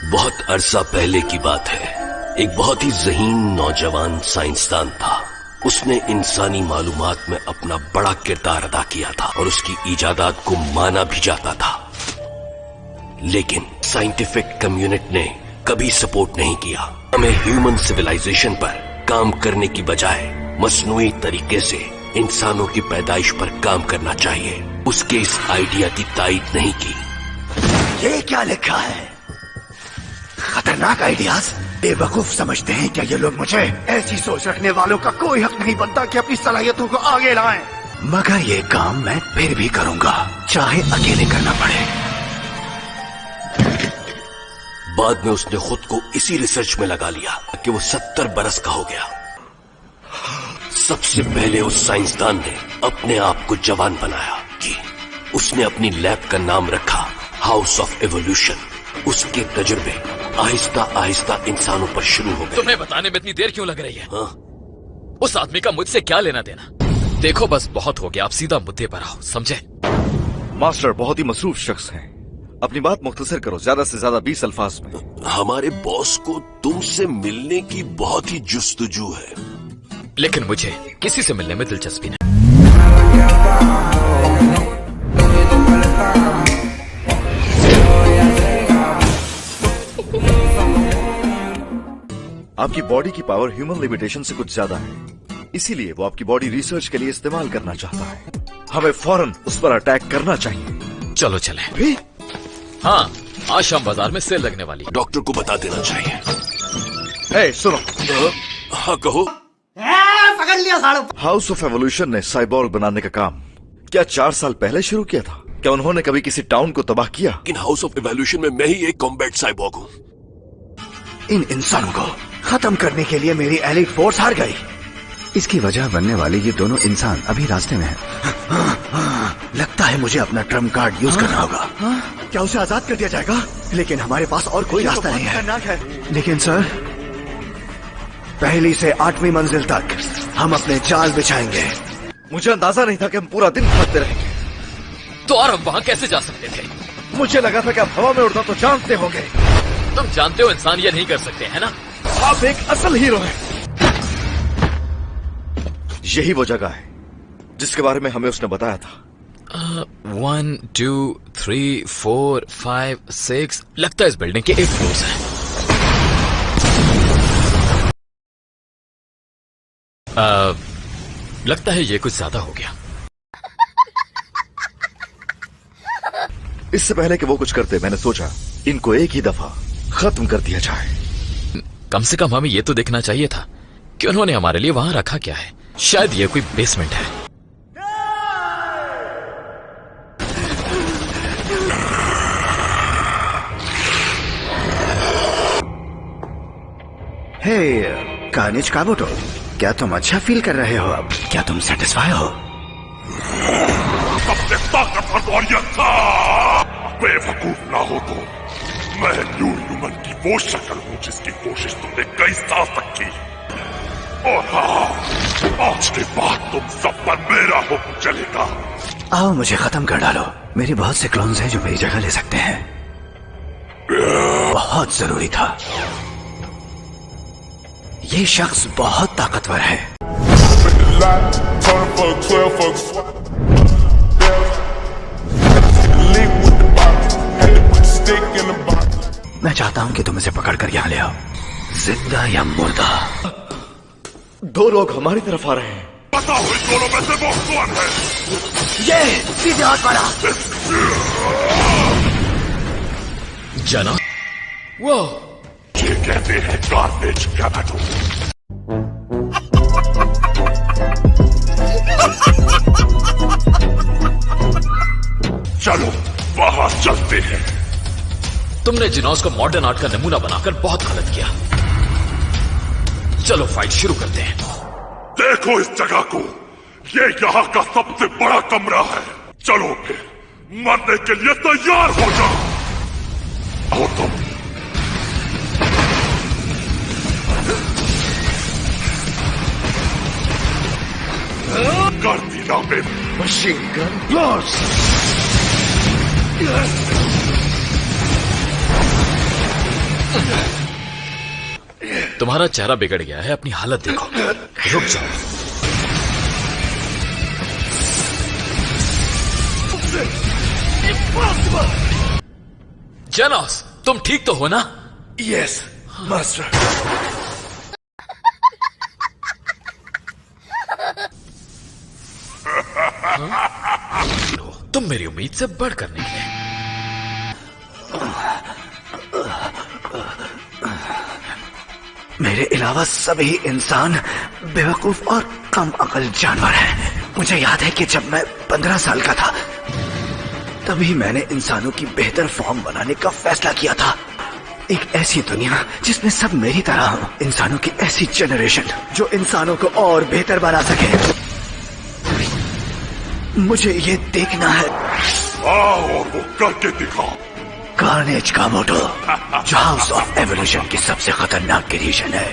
बहुत अरसा पहले की बात है। एक बहुत ही ज़हीन नौजवान साइंसदान था। उसने इंसानी मालूमात में अपना बड़ा किरदार अदा किया था और उसकी इजादात को माना भी जाता था। लेकिन साइंटिफिक कम्युनिटी ने कभी सपोर्ट नहीं किया। हमें ह्यूमन सिविलाइजेशन पर काम करने की बजाय मसनूई तरीके से इंसानों की पैदाइश पर काम करना चाहिए। उसके इस आइडिया की तायीद नहीं की। ये क्या लिखा है? खतरनाक आइडियाज। बेवकूफ समझते हैं क्या ये लोग मुझे? ऐसी सोच रखने वालों का कोई हक नहीं बनता कि अपनी सलाहियतों को आगे लाएं। मगर ये काम मैं फिर भी करूंगा, चाहे अकेले करना पड़े। बाद में उसने खुद को इसी रिसर्च में लगा लिया कि वो 70 बरस का हो गया। सबसे पहले उस साइंसदान ने अपने आप को जवान बनाया कि उसने अपनी लैब का नाम रखा हाउस ऑफ एवोल्यूशन। उसके तजुर्बे आहिस्ता आहिस्ता इंसानों पर शुरू हो गए। तुम्हें बताने में इतनी देर क्यों लग रही है? हाँ? उस आदमी का मुझसे क्या लेना देना? देखो बस बहुत हो गया, आप सीधा मुद्दे पर आओ, समझे? मास्टर बहुत ही मसरूफ शख्स हैं। अपनी बात मुख्तसर करो, ज्यादा से ज्यादा 20 अल्फाज में। हमारे बॉस को तुमसे मिलने की बहुत ही जुस्तजू है, लेकिन मुझे किसी से मिलने में दिलचस्पी नहीं। आपकी बॉडी की पावर ह्यूमन लिमिटेशन से कुछ ज्यादा है, इसीलिए वो आपकी बॉडी रिसर्च के लिए इस्तेमाल करना चाहता है। हमें फौरन उस पर अटैक करना चाहिए। चलो चले। भी? हाँ, आज शाम बाजार में सेल लगने वाली। डॉक्टर को बता देना चाहिए। सुनो। हाँ कहो। पकड़ लिया साड़ू। हाउस ऑफ एवोल्यूशन ने साइबॉर्ग बनाने का काम क्या 4 साल पहले शुरू किया था? क्या उन्होंने कभी किसी टाउन को तबाह किया? लेकिन हाउस ऑफ एवोल्यूशन में मैं ही एक कॉम्बैट साइबॉर्ग हूँ। इन इंसानों को खत्म करने के लिए मेरी एलीट फोर्स हार गई। इसकी वजह बनने वाले ये दोनों इंसान अभी रास्ते में हैं। लगता है मुझे अपना ट्रम्प कार्ड यूज करना होगा। क्या उसे आजाद कर दिया जाएगा? लेकिन हमारे पास और कोई रास्ता नहीं है। लेकिन सर, पहली से 8वीं मंजिल तक हम अपने जाल बिछाएंगे। मुझे अंदाजा नहीं था कि हम पूरा दिन भागते रहेंगे। तो और हम वहाँ कैसे जा सकते थे? मुझे लगा था कि आप हवा में उड़ना तो जानते होंगे। तुम जानते हो इंसान ये नहीं कर सकते, है ना? आप एक असल हीरो हैं। यही वो जगह है जिसके बारे में हमें उसने बताया था। 1 2 3 4 5 6 लगता है इस बिल्डिंग के 8 फ्लोर्स हैं। लगता है ये कुछ ज्यादा हो गया। इससे पहले कि वो कुछ करते, मैंने सोचा इनको एक ही दफा खत्म कर दिया जाए। कम से कम हमें ये तो देखना चाहिए था कि उन्होंने हमारे लिए वहां रखा क्या है। शायद ये कोई बेसमेंट है। हे कार्नेज काबुटो, क्या तुम अच्छा फील कर रहे हो अब? क्या तुम सेटिस्फाई हो? सबसे ताकतवर वॉरियर था। बेवकूफ ना हो तो मैं न्यू ह्यूमन की वो शक्ल हूँ जिसकी कोशिश तुमने कई साल तक की। और हाँ, आज के बाद तुम सब पर मेरा हुक्म चलेगा। आओ मुझे खत्म कर डालो। मेरे बहुत से क्लोन्स हैं जो मेरी जगह ले सकते हैं। बहुत जरूरी था। ये शख्स बहुत ताकतवर है। मैं चाहता हूं कि तुम इसे पकड़कर यहां ले आओ, जिंदा या मुर्दा। 2 लोग हमारी तरफ आ रहे हैं। बताओ इन दोनों में से वो कौन है? ये सीधे हाथ मारा। जाना वो ये कहते हैं कार्नेज काबुटो। चलो वहां चलते हैं। तुमने जिनोस को मॉडर्न आर्ट का नमूना बनाकर बहुत गलत किया। चलो फाइट शुरू करते हैं। देखो इस जगह को, ये यहाँ का सबसे बड़ा कमरा है। चलो फिर मरने के लिए तैयार हो जाओ। और तुम कर दी ना मशीन गन ब्लास्ट। तुम्हारा चेहरा बिगड़ गया है, अपनी हालत देखो। रुक जाओ। जेनोस, तुम ठीक तो हो ना? Yes master. तुम मेरी उम्मीद से बढ़कर निकले। मेरे अलावा सभी इंसान बेवकूफ और कम अकल जानवर हैं। मुझे याद है कि जब मैं 15 साल का था तभी मैंने इंसानों की बेहतर फॉर्म बनाने का फैसला किया था। एक ऐसी दुनिया जिसमें सब मेरी तरह हो, इंसानों की ऐसी जनरेशन जो इंसानों को और बेहतर बना सके। मुझे ये देखना है। आओ और वो करके दिखाओ। कार्नेज का मोटो जो हाउस ऑफ एवोल्यूशन की सबसे खतरनाक क्रिएशन है,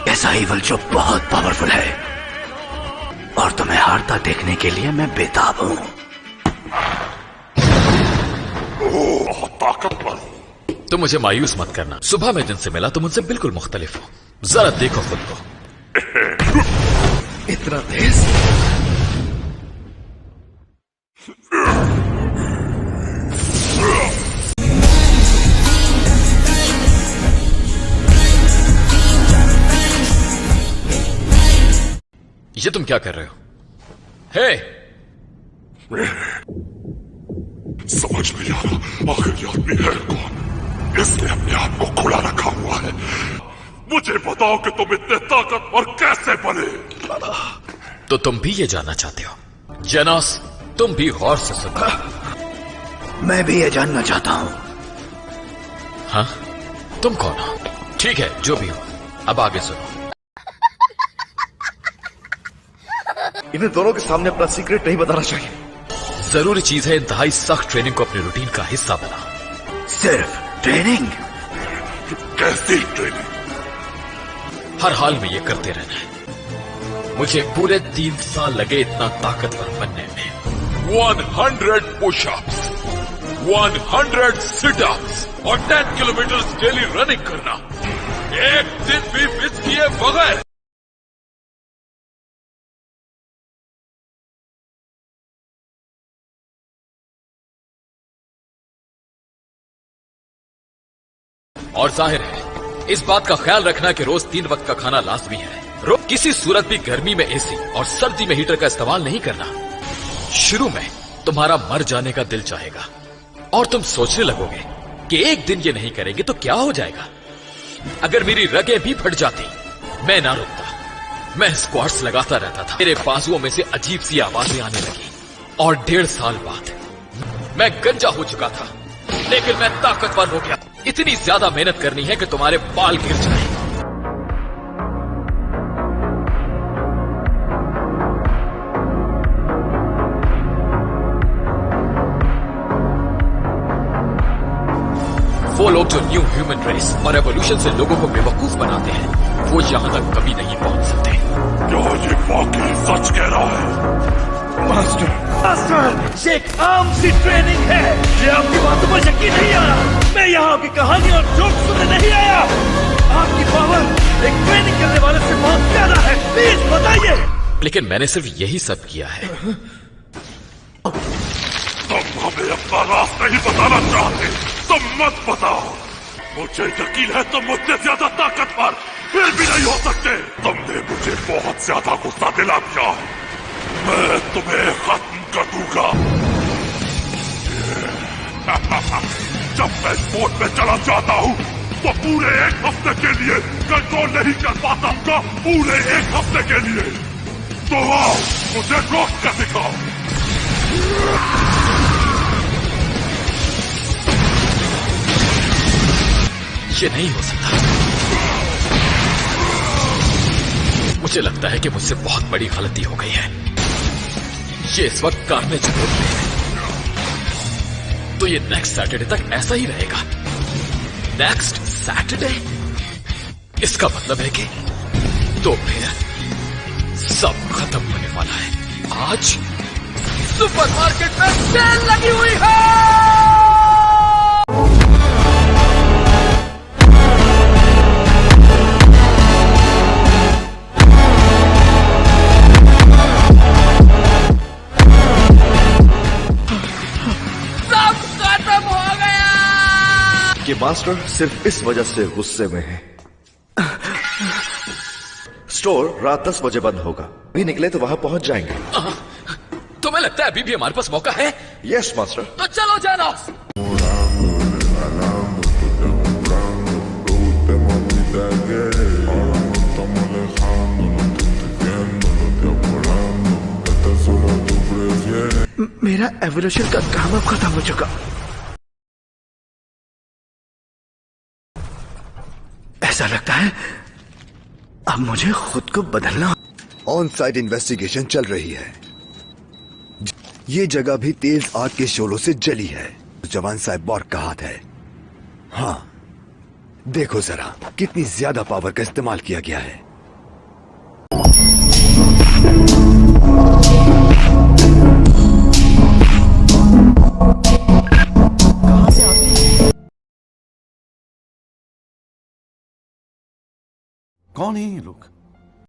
ऐसा इवल जो बहुत पावरफुल है, और तुम्हें हारता देखने के लिए मैं बेताब हूँ। बहुत ताकतवर हो। तुम मुझे मायूस मत करना। सुबह मैं जिनसे मिला तुम उनसे बिल्कुल मुख्तलिफ हो। जरा देखो खुद को। इतना तेज? ये तुम क्या कर रहे हो? हे! समझ नहीं आ रहा आखिर ये आदमी है कौन। इसने अपने आप को खुला रखा हुआ है। मुझे बताओ कि तुम इतने ताकतवर कैसे बने। तो तुम भी ये जानना चाहते हो? जेनोस, तुम भी गौर से सुनो। मैं भी ये जानना चाहता हूँ। हाँ? तुम कौन हो? ठीक है, जो भी हो, अब आगे सुनो। इन्हें दोनों के सामने अपना सीक्रेट नहीं बताना चाहिए। जरूरी चीज है इंतहाई सख्त ट्रेनिंग को अपनी रूटीन का हिस्सा बना। सिर्फ ट्रेनिंग? कैसी ट्रेनिंग? हर हाल में ये करते रहना है। मुझे पूरे 3 साल लगे इतना ताकतवर बनने में। 100 पुशअप्स, 100 सिटअप्स और 10 किलोमीटर डेली रनिंग करना, एक दिन भी मिस किए बगैर। और जाहिर है इस बात का ख्याल रखना कि रोज 3 वक्त का खाना लाजमी है। रोज किसी सूरत भी गर्मी में एसी और सर्दी में हीटर का इस्तेमाल नहीं करना। शुरू में तुम्हारा मर जाने का दिल चाहेगा और तुम सोचने लगोगे कि एक दिन ये नहीं करेंगे तो क्या हो जाएगा। अगर मेरी रगें भी फट जाती मैं ना रुकता। मैं स्क्वाट्स लगाता रहता था। मेरे बाजुओं में से अजीब सी आवाजें आने लगी और 1.5 साल बाद मैं गंजा हो चुका था, लेकिन मैं ताकतवर हो गया। इतनी ज्यादा मेहनत करनी है कि तुम्हारे बाल गिर जाएं। वो लोग जो न्यू ह्यूमन रेस और एवोल्यूशन से लोगों को बेवकूफ बनाते हैं, वो यहां तक कभी नहीं पहुंच सकते। क्या ये वाकई सच कह रहा है? मास्टर, ये एक आम सी ट्रेनिंग है। ये आपकी बातों पर यकीन नहीं आ रहा। मैं यहाँ आपकी कहानी और जोक सुनने नहीं आया। आपकी पावर एक ट्रेनिंग करने वाले से बहुत ज्यादा है। प्लीज बताइए। लेकिन मैंने सिर्फ यही सब किया है। तुम हमें अपना राज नहीं बताना चाहते, तुम मत बताओ। मुझे यकीन है तुम मुझसे ज्यादा ताकतवर फिर भी नहीं हो सकते। तुमने मुझे बहुत ज्यादा गुस्सा दिला दिया है। मैं तुम्हें खत्म कर दूंगा। जब मैं स्पोर्ट में चला जाता हूँ तो पूरे 1 हफ्ते के लिए कंट्रोल नहीं कर पाता हूँ। पूरे 1 हफ्ते के लिए। तो आओ मुझे रोक कर दिखाओ। ये नहीं हो सकता। मुझे लगता है कि मुझसे बहुत बड़ी गलती हो गई है। ये इस वक्त कार्नेज मोड में है, तो ये नेक्स्ट सैटरडे तक ऐसा ही रहेगा। Next Saturday? इसका मतलब है कि तो फिर सब खत्म होने वाला है। आज सुपरमार्केट में सेल लगी हुई है। कि मास्टर सिर्फ इस वजह से गुस्से में है। स्टोर रात 10 बजे बंद होगा, भी निकले तो वहां पहुंच जाएंगे। तुम्हें लगता है अभी भी हमारे पास मौका है? Yes master. तो चलो जानोस। मेरा एवोल्यूशन का काम अब खत्म हो चुका। ऐसा लगता है अब मुझे खुद को बदलना। ऑन साइट इन्वेस्टिगेशन चल रही है। ये जगह भी तेज आग के शोलों से जली है। जवान साइबॉर्ग का हाथ है। हाँ, देखो जरा कितनी ज्यादा पावर का इस्तेमाल किया गया है। कौन है ये लोग?